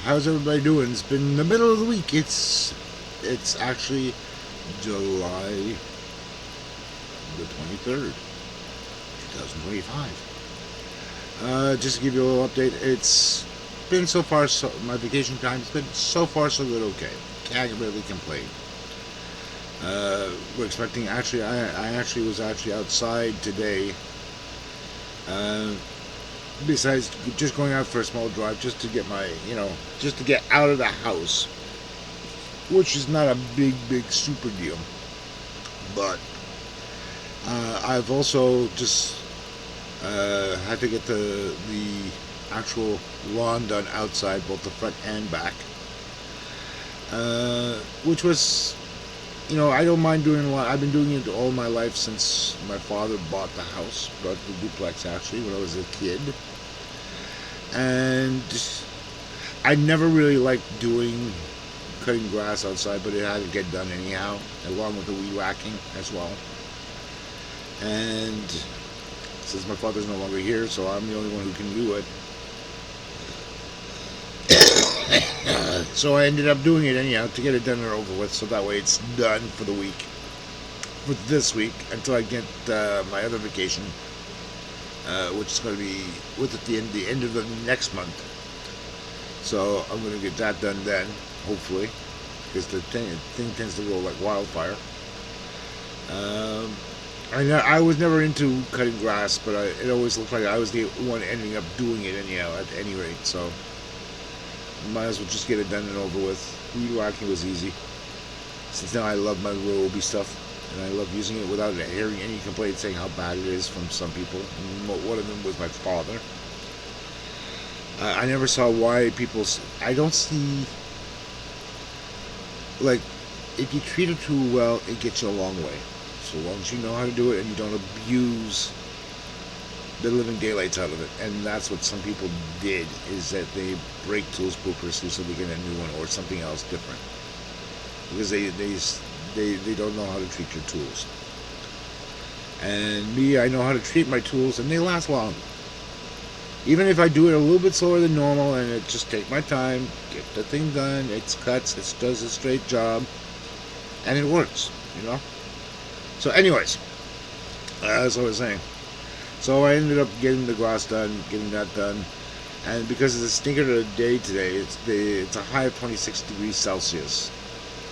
How's everybody doing? It's been the middle of the week. It's actually July the 23rd, 2025. Just to give you a little update, it's been so far, so my vacation time's been so far so good. Okay, can't really complain. We're expecting, actually, I actually was actually outside today. Uh, Besides just going out for a small drive, just to get just to get out of the house, which is not a big super deal. But I've also just had to get the actual lawn done outside, both the front and back, which was, I don't mind doing a lot. I've been doing it all my life since my father bought the house, bought the duplex actually when I was a kid, and I never really liked doing cutting grass outside, but it had to get done anyhow, along with the weed whacking as well. And since my father's no longer here, so I'm the only one who can do it. So I ended up doing it anyhow to get it done and over with, so that way it's done for the week, for this week, until I get my other vacation, which is going to be with at the end of the next month. So I'm going to get that done then, hopefully, because the thing tends to go like wildfire. I was never into cutting grass, but it always looked like I was the one ending up doing it anyhow, at any rate, so might as well just get it done and over with. Weed whacking was easy, since now I love my Roby stuff, and I love using it without hearing any complaints saying how bad it is from some people. One of them was my father. I never saw why people. I don't see, like, if you treat it too well, it gets you a long way. So long as you know how to do it and you don't abuse the living daylights out of it. And that's what some people did, is that they break tools purposely so they get a new one or something else different, because they don't know how to treat your tools. And me, I know how to treat my tools, and they last long. Even if I do it a little bit slower than normal, and it just take my time, get the thing done, it cuts, it does a straight job, and it works. So anyways, that's what I was saying. So I ended up getting the grass done, getting that done, and because of the stinker of the day today, it's a high of 26 degrees Celsius.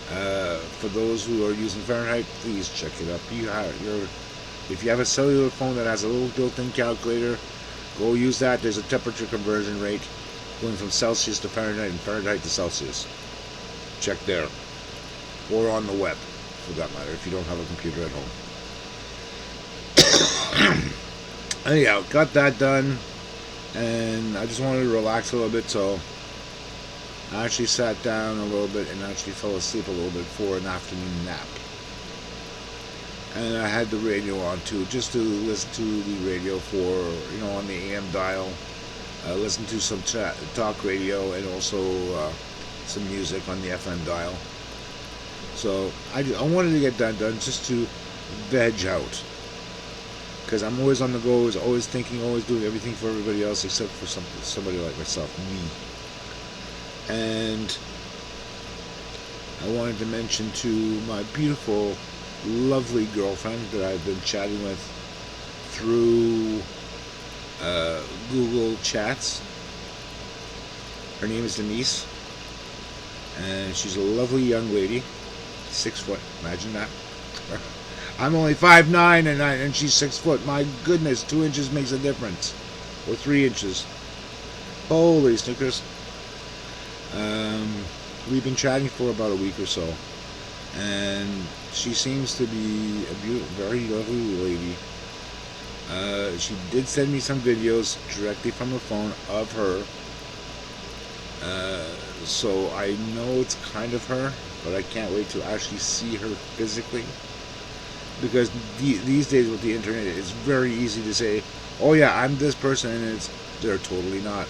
For those who are using Fahrenheit, please check it up. If you have a cellular phone that has a little built-in calculator, go use that. There's a temperature conversion rate going from Celsius to Fahrenheit and Fahrenheit to Celsius. Check there, or on the web, for that matter, if you don't have a computer at home. Anyhow, got that done, and I just wanted to relax a little bit, so I actually sat down a little bit and actually fell asleep a little bit for an afternoon nap. And I had the radio on too, just to listen to the radio for, on the AM dial, listen to some talk radio, and also some music on the FM dial. So I wanted to get that done just to veg out. Because I'm always on the go, always thinking, always doing everything for everybody else except for somebody like myself, me. And I wanted to mention to my beautiful, lovely girlfriend that I've been chatting with through Google Chats. Her name is Denise, and she's a lovely young lady, 6 foot. Imagine that. I'm only 5'9", and she's 6 foot. My goodness, 2 inches makes a difference, or 3 inches. Holy snickers. We've been chatting for about a week or so, and she seems to be a very lovely lady. She did send me some videos directly from her phone of her, so I know it's kind of her, but I can't wait to actually see her physically. Because these days with the internet, it's very easy to say, oh yeah, I'm this person, and they're totally not.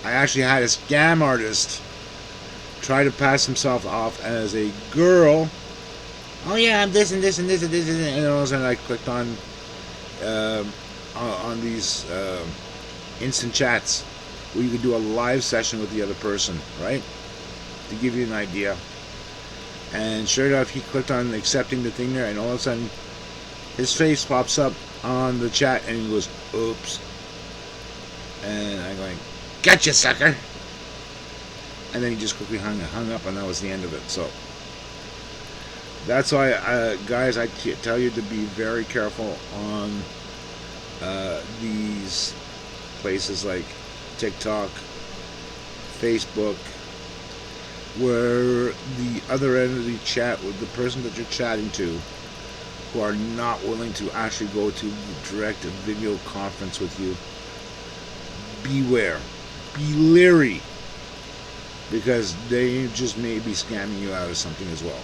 I actually had a scam artist try to pass himself off as a girl. Oh yeah, I'm this and this and this and this, and all of a sudden I clicked on these instant chats, where you could do a live session with the other person, right? To give you an idea. And sure enough, he clicked on accepting the thing there, and all of a sudden, his face pops up on the chat, and he goes, "Oops." And I'm going, "Gotcha, sucker." And then he just quickly hung up, and that was the end of it. So that's why, guys, I tell you to be very careful on these places like TikTok, Facebook, where the other end of the chat with the person that you're chatting to, who are not willing to actually go to direct video conference with you. Beware, be leery, because they just may be scamming you out of something as well.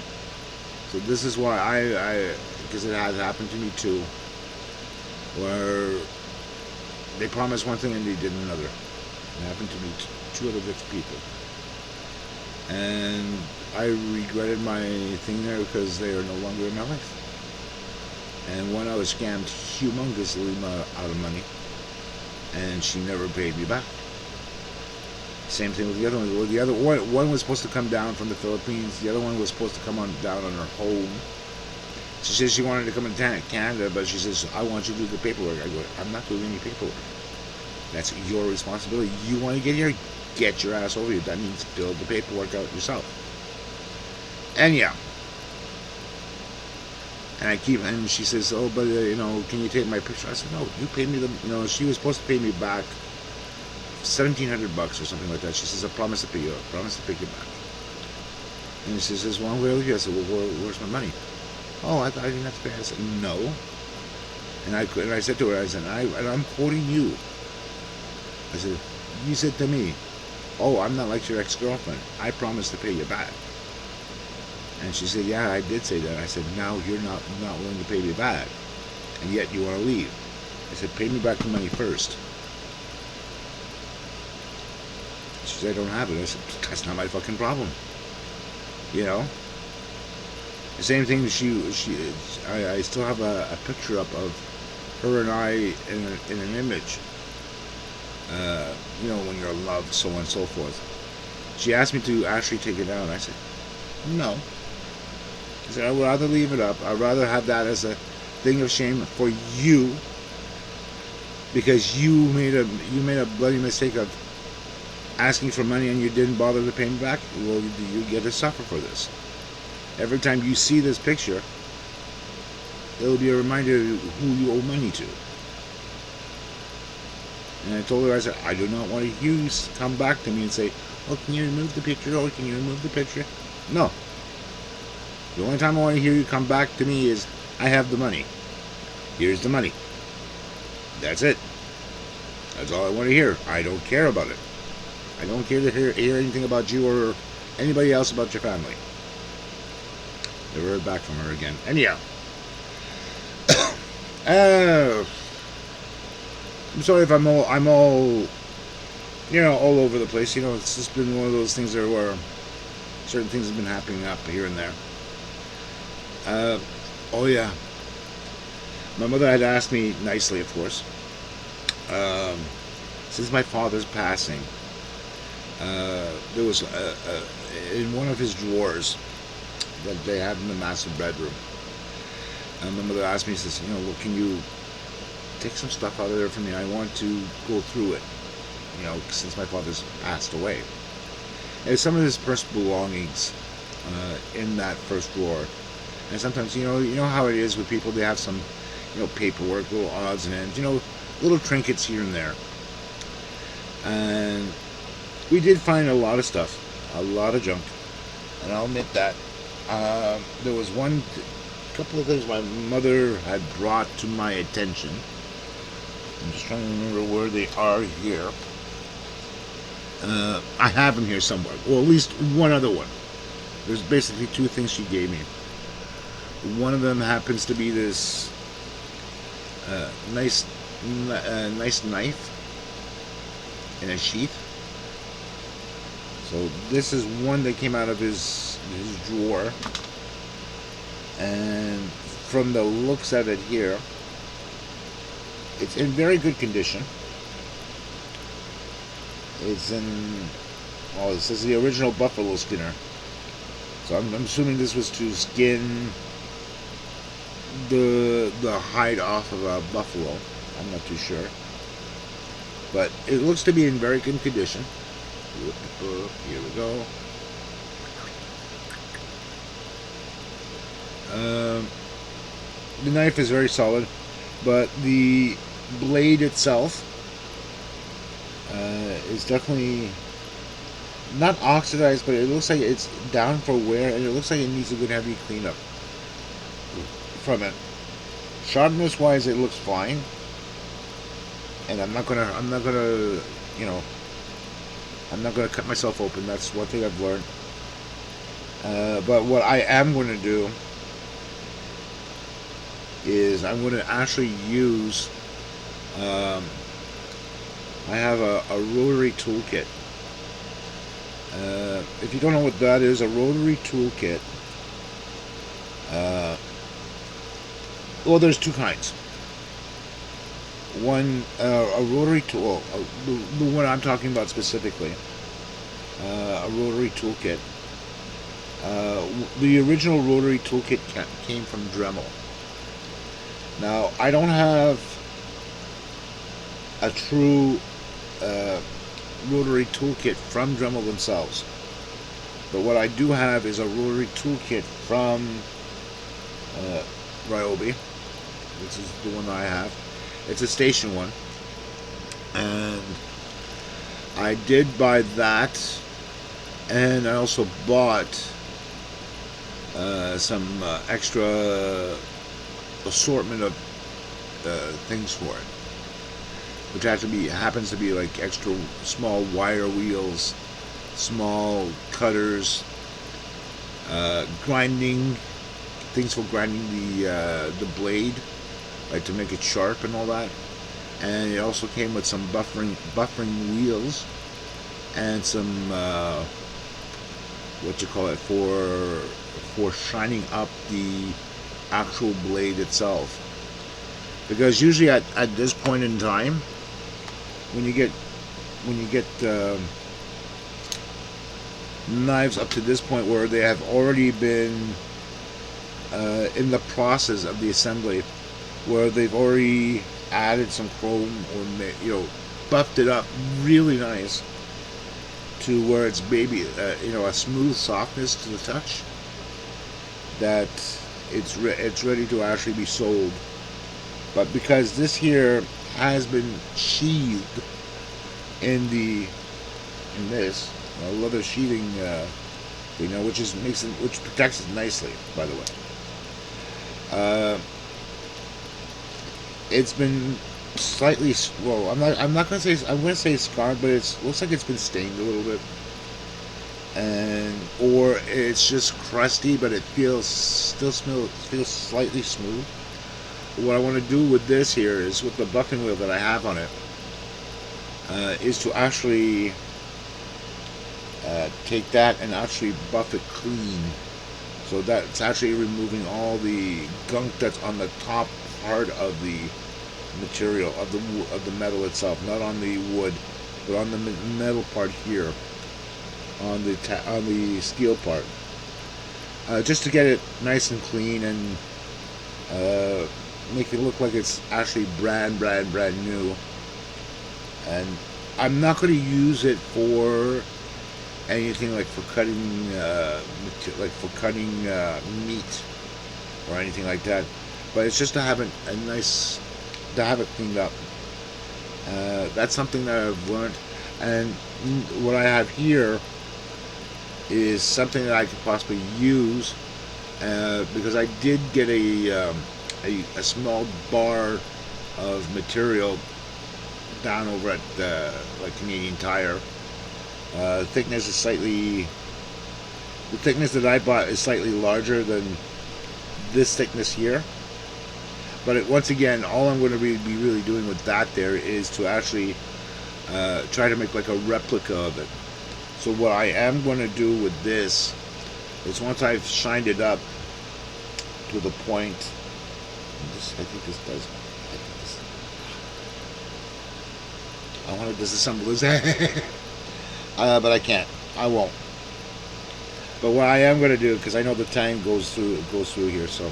So this is why because it has happened to me too, where they promised one thing and they did another. It happened to me, two other different people. And I regretted my thing there because they are no longer in my life. And one, I was scammed humongously out of money, and she never paid me back. Same thing with the other one. Well, the other one was supposed to come down from the Philippines. The other one was supposed to come down on her home. She says she wanted to come to Canada, but she says, "I want you to do the paperwork." I go, "I'm not doing any paperwork. That's your responsibility. You want to get here? Get your ass over here. That means fill the paperwork out yourself." And yeah. And she says, "Oh, but can you take my picture?" I said, "No, you paid me she was supposed to pay me back $1,700 or something like that. She says, "I promise to pay you. I promise to pay you back." And she says, "Well, where are you?" I said, "Well, where's my money?" "Oh, I thought I didn't have to pay." I said, "No." And I said to her, I said, and I'm quoting you. I said, "You said to me, 'Oh, I'm not like your ex-girlfriend. I promise to pay you back.'" And she said, "Yeah, I did say that." I said, "Now you're not willing to pay me back, and yet you want to leave." I said, "Pay me back the money first." She said, "I don't have it." I said, "That's not my fucking problem." The same thing. I still have a picture up of her and I in an image. When you're in love, so on and so forth. She asked me to actually take it down. I said, "No." I said, "I would rather leave it up. I'd rather have that as a thing of shame for you, because you made a bloody mistake of asking for money and you didn't bother to pay me back. Well, you get to suffer for this. Every time you see this picture, it'll be a reminder of who you owe money to." And I told her, I said, "I do not want you to come back to me and say, 'Oh, can you remove the picture? Oh, can you remove the picture?' No. The only time I want to hear you come back to me is, 'I have the money. Here's the money.' That's it. That's all I want to hear. I don't care about it. I don't care to hear anything about you or anybody else about your family." Never heard back from her again. Anyhow. I'm sorry if I'm all all over the place. It's just been one of those things there where certain things have been happening up here and there. Oh yeah. My mother had asked me nicely, of course, since my father's passing, there was in one of his drawers that they had in the master bedroom. My mother asked me, says, "Well, can you take some stuff out of there for me? I want to go through it, since my father's passed away." And some of his personal belongings in that first drawer. And sometimes, you know how it is with people, they have some, paperwork, little odds and ends, little trinkets here and there. And we did find a lot of stuff, a lot of junk, and I'll admit that. There was couple of things my mother had brought to my attention. I'm just trying to remember where they are here. I have them here somewhere. Well, at least one other one. There's basically two things she gave me. One of them happens to be this nice knife in a sheath. So this is one that came out of his drawer, and from the looks of it here, it's in very good condition. It's in, oh, this is the original buffalo skinner. So I'm assuming this was to skin the hide off of a buffalo. I'm not too sure, but it looks to be in very good condition. Here we go. The knife is very solid, but the blade itself is definitely not oxidized, but it looks like it's down for wear, and it looks like it needs a good heavy cleanup from it. Sharpness wise, it looks fine, and I'm not gonna, you know, I'm not gonna cut myself open. That's one thing I've learned. But what I am going to do is I'm going to actually use, I have a rotary toolkit. If you don't know what that is, a rotary toolkit, well, there's two kinds. One, a rotary tool, the one I'm talking about specifically, a rotary toolkit. The original rotary toolkit came from Dremel. Now, I don't have a true rotary toolkit from Dremel themselves, but what I do have is a rotary toolkit from Ryobi. This is the one that I have. It's a station one, and I did buy that, and I also bought some extra assortment of things for it, which happens to be like extra small wire wheels, small cutters, grinding things for grinding the blade, like to make it sharp and all that. And it also came with some buffering wheels and some what you call it, for shining up the actual blade itself. Because usually at this point in time, when you get knives up to this point where they have already been in the process of the assembly, where they've already added some chrome or buffed it up really nice to where it's maybe a smooth softness to the touch, that it's ready to actually be sold. But because this here has been sheathed in this leather sheathing which protects it nicely, by the way. It's been slightly, well, I'm going to say scarred, but it looks like it's been stained a little bit, or it's just crusty, but it feels slightly smooth. What I want to do with this here is, with the buffing wheel that I have on it, is to actually take that and actually buff it clean, so that's actually removing all the gunk that's on the top part of the material of the metal itself, not on the wood, but on the metal part here, on the steel part, just to get it nice and clean and make it look like it's actually brand new. And I'm not going to use it for anything like for cutting meat or anything like that, but it's just to have it cleaned up. That's something that I've learned, and what I have here is something that I could possibly use, because I did get a small bar of material down over at like Canadian Tire. The thickness that I bought is slightly larger than this thickness here. But once again, all I'm going to be really doing with that there is to actually try to make like a replica of it. So what I am going to do with this is, once I've shined it up to the point, I think this does. I want to disassemble this. but I can't. I won't. But what I am going to do, because I know the time goes through here, so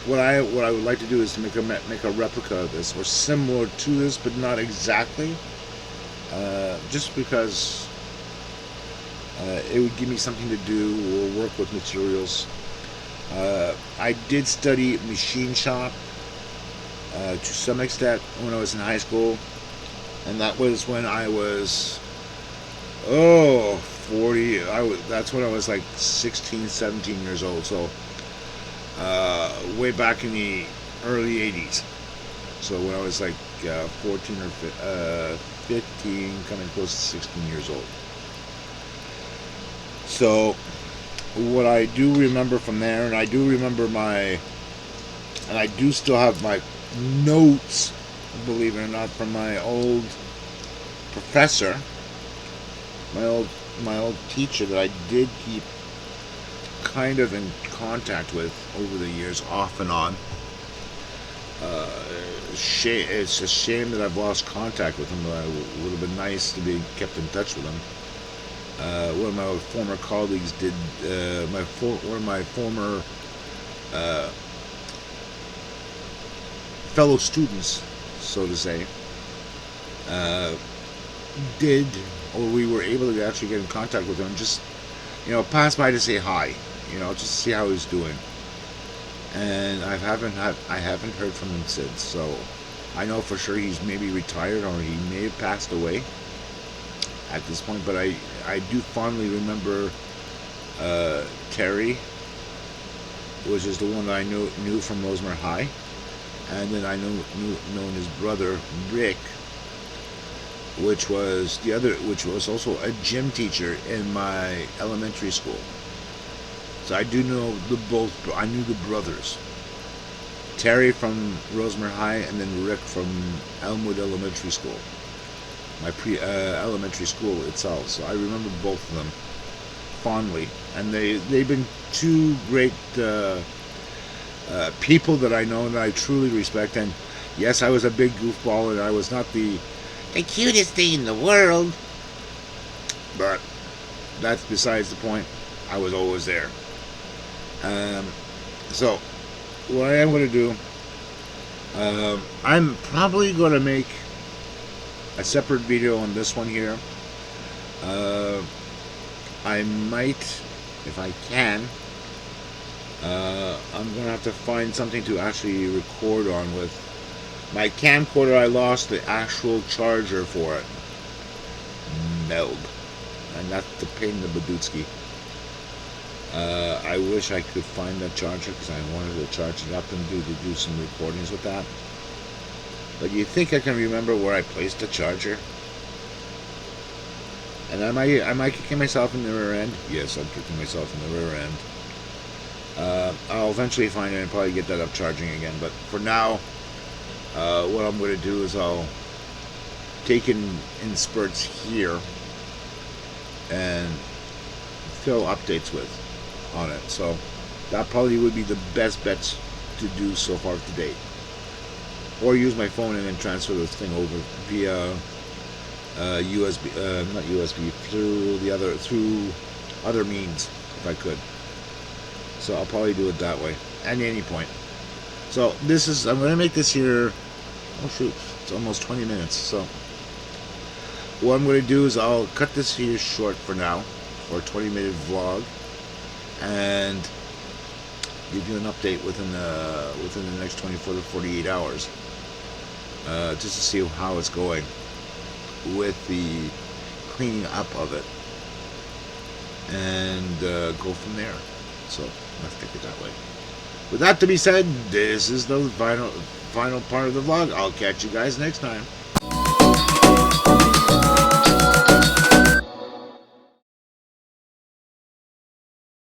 what I would like to do is to make a replica of this, or similar to this, but not exactly. Just because it would give me something to do or work with materials. I did study machine shop to some extent when I was in high school, and that was when I was 40. That's when I was like 16, 17 years old. So way back in the early 80s. So when I was like 14 or 15, coming close to 16 years old. So what I do remember from there, and I do remember and I do still have my notes, believe it or not, from my old professor, my old my old teacher that I did keep kind of in contact with over the years, off and on. Uh, it's a shame that I've lost contact with him. It would have been nice to be kept in touch with him. One of my former colleagues did. One of my former uh, fellow students, so to say, uh, did, or we were able to actually get in contact with him. Just pass by to say hi. Just to see how he's doing. And I haven't heard from him since. So I know for sure he's maybe retired or he may have passed away at this point. But I do fondly remember Terry, which is the one that I knew from Rosemere High, and then I known his brother Rick, which was also a gym teacher in my elementary school. So I do know I knew the brothers. Terry from Rosemere High, and then Rick from Elmwood Elementary School, my elementary school itself. So I remember both of them fondly, and they've been two great people that I know and that I truly respect. And yes, I was a big goofball, and I was not the cutest thing in the world, but that's besides the point. I was always there. Um, so, what I am going to do, I'm probably going to make a separate video on this one here. I might, if I can, I'm going to have to find something to actually record on with. My camcorder, I lost the actual charger for it. Meld. And that's the pain in the Badutski. I wish I could find that charger because I wanted to charge it up and do some recordings with that. But you think I can remember where I placed the charger? And am I kicking myself in the rear end? Yes, I'm kicking myself in the rear end. I'll eventually find it and probably get that up charging again. But for now, what I'm going to do is I'll take in spurts here and fill updates with on it. So that probably would be the best bets to do so far to date. Or use my phone and then transfer this thing over via USB, not USB, through other means if I could. So I'll probably do it that way at any point. So I'm going to make this here. Oh shoot, it's almost 20 minutes. So what I'm going to do is I'll cut this here short for now, for a 20-minute vlog, and give you an update within the next 24 to 48 hours, just to see how it's going with the cleaning up of it, and go from there. So let's take it that way. With that to be said, this is the final part of the vlog. I'll catch you guys next time.